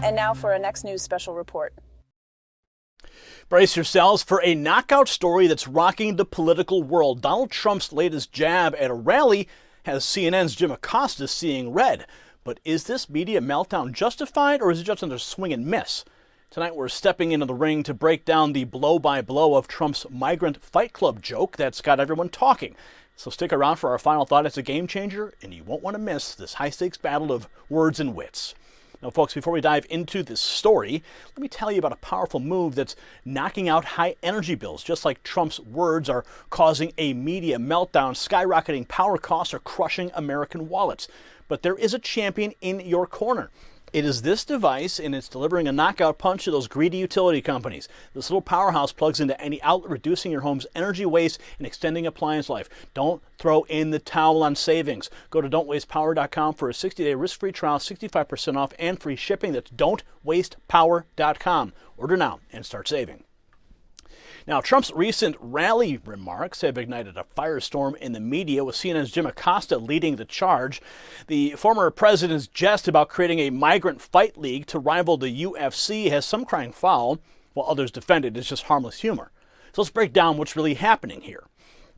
And now for our next news special report. Brace yourselves for a knockout story that's rocking the political world. Donald Trump's latest jab at a rally has CNN's Jim Acosta seeing red. But is this media meltdown justified, or is it just another swing and miss? Tonight we're stepping into the ring to break down the blow-by-blow of Trump's migrant fight club joke that's got everyone talking. So stick around for our final thought. It's a game changer, and you won't want to miss this high-stakes battle of words and wits. Now, folks, before we dive into this story, let me tell you about a powerful move that's knocking out high energy bills. Just like Trump's words are causing a media meltdown, skyrocketing power costs are crushing American wallets. But there is a champion in your corner. It is this device, and it's delivering a knockout punch to those greedy utility companies. This little powerhouse plugs into any outlet, reducing your home's energy waste and extending appliance life. Don't throw in the towel on savings. Go to don'twastepower.com for a 60-day risk-free trial, 65% off, and free shipping. That's don'twastepower.com. Order now and start saving. Now, Trump's recent rally remarks have ignited a firestorm in the media, with CNN's Jim Acosta leading the charge. The former president's jest about creating a migrant fight league to rival the UFC has some crying foul, while others defend it as just harmless humor. So let's break down what's really happening here.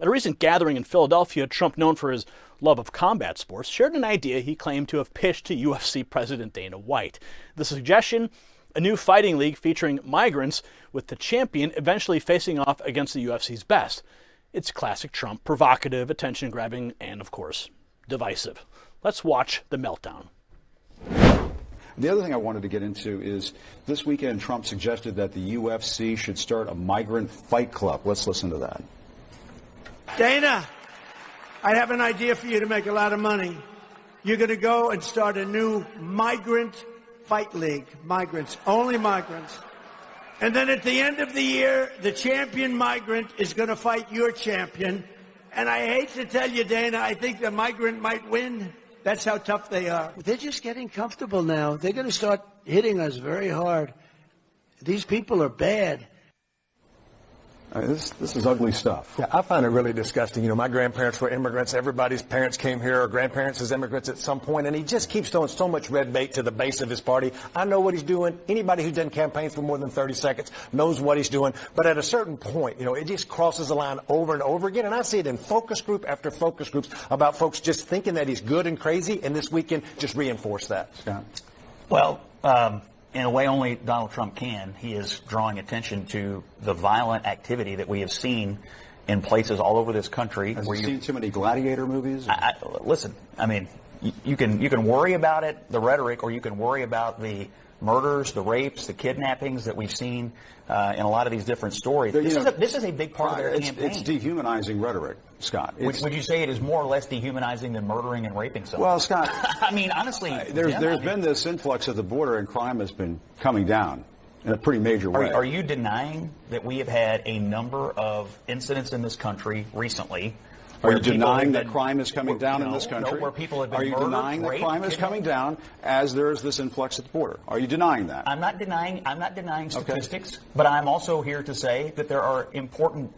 At a recent gathering in Philadelphia, Trump, known for his love of combat sports, shared an idea he claimed to have pitched to UFC President Dana White. The suggestion: a new fighting league featuring migrants, with the champion eventually facing off against the UFC's best. It's classic Trump, provocative, attention-grabbing, and, of course, divisive. Let's watch the meltdown. The other thing I wanted to get into is this weekend Trump suggested that the UFC should start a migrant fight club. Let's listen to that. Dana, I have an idea for you to make a lot of money. You're going to go and start a new migrant fight league. Migrants, only migrants. And then at the end of the year, the champion migrant is going to fight your champion. And I hate to tell you, Dana, I think the migrant might win. That's how tough they are. They're just getting comfortable now. They're going to start hitting us very hard. These people are bad. This is ugly stuff. Yeah, I find it really disgusting. You know, my grandparents were immigrants. Everybody's parents came here, or grandparents as immigrants at some point, and he just keeps throwing so much red bait to the base of his party. I know what he's doing. Anybody who's done campaigns for more than 30 seconds knows what he's doing. But at a certain point, you know, it just crosses the line over and over again. And I see it in focus group after focus groups about folks just thinking that he's good and crazy, and this weekend just reinforced that. Scott? Well, in a way only Donald Trump can. He is drawing attention to the violent activity that we have seen in places all over this country. Have you seen too many gladiator movies? Listen, I mean, you can worry about it, the rhetoric, or you can worry about the murders, the rapes, the kidnappings that we've seen in a lot of these different stories. This is a big part of their campaign. It's dehumanizing rhetoric, Scott. Would you say it is more or less dehumanizing than murdering and raping someone? Well, Scott, I mean, honestly, there's been this influx at the border, and crime has been coming down in a pretty major way. Are you denying that we have had a number of incidents in this country recently? Are you denying that crime is coming down in this country? No, where people have been murdered, Are you denying that crime is coming down as there is this influx at the border? Are you denying that? I'm not denying statistics, but I'm also here to say that there are important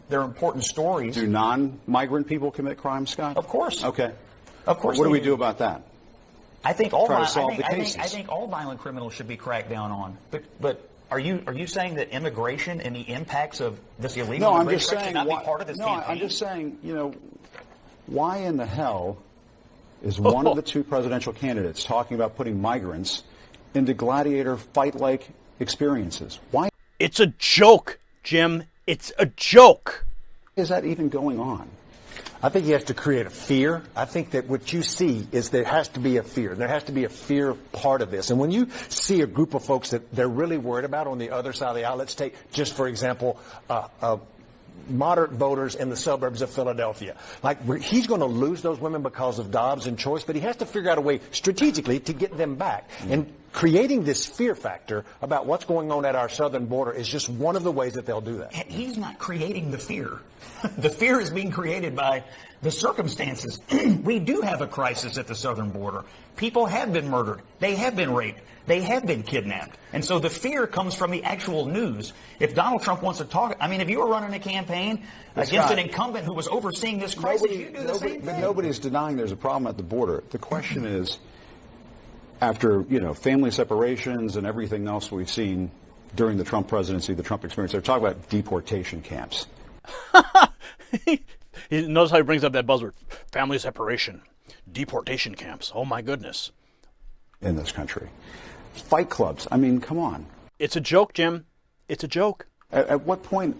stories. Do non-migrant people commit crime, Scott? Of course. Okay. Of course. What do we do about that? I think all violent criminals should be cracked down on. But are you saying that immigration and the impacts of this illegal immigration should not be part of this campaign? I'm just saying, you know, why in the hell is one of the two presidential candidates talking about putting migrants into gladiator fight-like experiences? Why? It's a joke, Jim. It's a joke. Is that even going on? I think he has to create a fear. I think that what you see is there has to be a fear. There has to be a fear part of this. And when you see a group of folks that they're really worried about on the other side of the aisle, let's take, just for example, moderate voters in the suburbs of Philadelphia. Like, he's going to lose those women because of Dobbs and Choice, but he has to figure out a way strategically to get them back. And creating this fear factor about what's going on at our southern border is just one of the ways that they'll do that. And he's not creating the fear. The fear is being created by the circumstances. We do have a crisis at the southern border. People have been murdered. They have been raped. They have been kidnapped. And so the fear comes from the actual news. If Donald Trump wants to talk, I mean, if you were running a campaign against an incumbent who was overseeing this crisis, you'd do the same thing. But nobody's denying there's a problem at the border. The question is, after, family separations and everything else we've seen during the Trump presidency, the Trump experience, they're talking about deportation camps. Notice how he brings up that buzzword, family separation, deportation camps. Oh, my goodness. In this country. Fight clubs. I mean, come on. It's a joke, Jim. It's a joke. At what point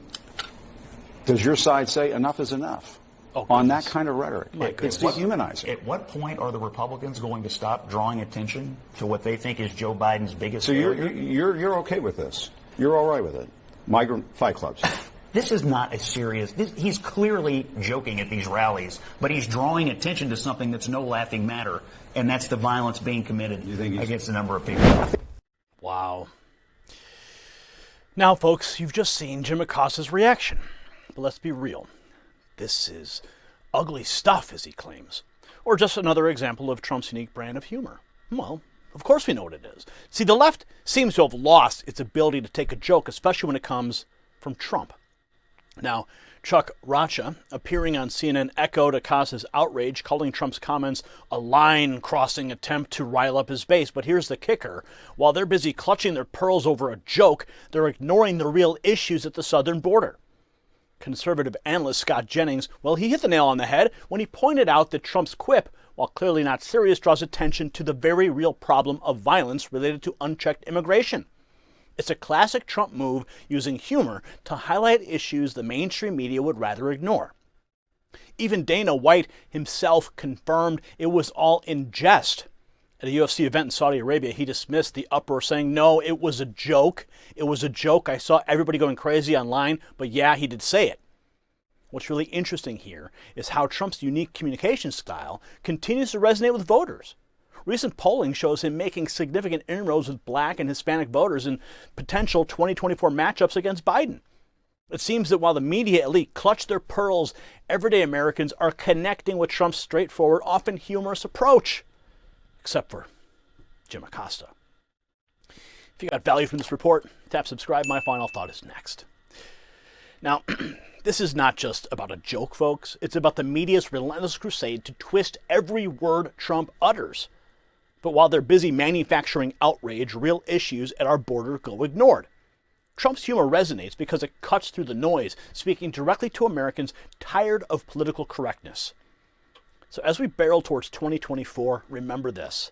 does your side say enough is enough on that kind of rhetoric? It's dehumanizing. At what point are the Republicans going to stop drawing attention to what they think is Joe Biden's biggest So failure? you're okay with this? You're all right with it? Migrant fight clubs. This is not a serious. He's clearly joking at these rallies, but he's drawing attention to something that's no laughing matter, and that's the violence being committed against a number of people. Wow. Now, folks, you've just seen Jim Acosta's reaction. But let's be real. This is ugly stuff, as he claims. Or just another example of Trump's unique brand of humor. Well, of course we know what it is. See, the left seems to have lost its ability to take a joke, especially when it comes from Trump. Now, Chuck Rocha, appearing on CNN, echoed Acosta's outrage, calling Trump's comments a line-crossing attempt to rile up his base. But here's the kicker. While they're busy clutching their pearls over a joke, they're ignoring the real issues at the southern border. Conservative analyst Scott Jennings, well, he hit the nail on the head when he pointed out that Trump's quip, while clearly not serious, draws attention to the very real problem of violence related to unchecked immigration. It's a classic Trump move using humor to highlight issues the mainstream media would rather ignore. Even Dana White himself confirmed it was all in jest. At a UFC event in Saudi Arabia, he dismissed the uproar, saying, "No, it was a joke. It was a joke. I saw everybody going crazy online, but yeah, he did say it." What's really interesting here is how Trump's unique communication style continues to resonate with voters. Recent polling shows him making significant inroads with black and Hispanic voters in potential 2024 matchups against Biden. It seems that while the media elite clutch their pearls, everyday Americans are connecting with Trump's straightforward, often humorous approach. Except for Jim Acosta. If you got value from this report, tap subscribe. My final thought is next. Now, this is not just about a joke, folks. It's about the media's relentless crusade to twist every word Trump utters. But while they're busy manufacturing outrage, real issues at our border go ignored. Trump's humor resonates because it cuts through the noise, speaking directly to Americans tired of political correctness. So as we barrel towards 2024, remember this.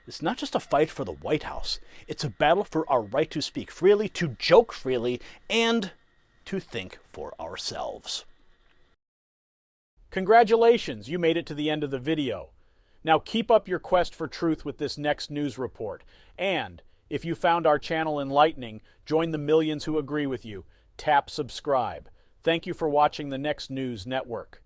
It's not just a fight for the White House. It's a battle for our right to speak freely, to joke freely, and to think for ourselves. Congratulations, you made it to the end of the video. Now keep up your quest for truth with this next news report. And if you found our channel enlightening, join the millions who agree with you. Tap subscribe. Thank you for watching the Next News Network.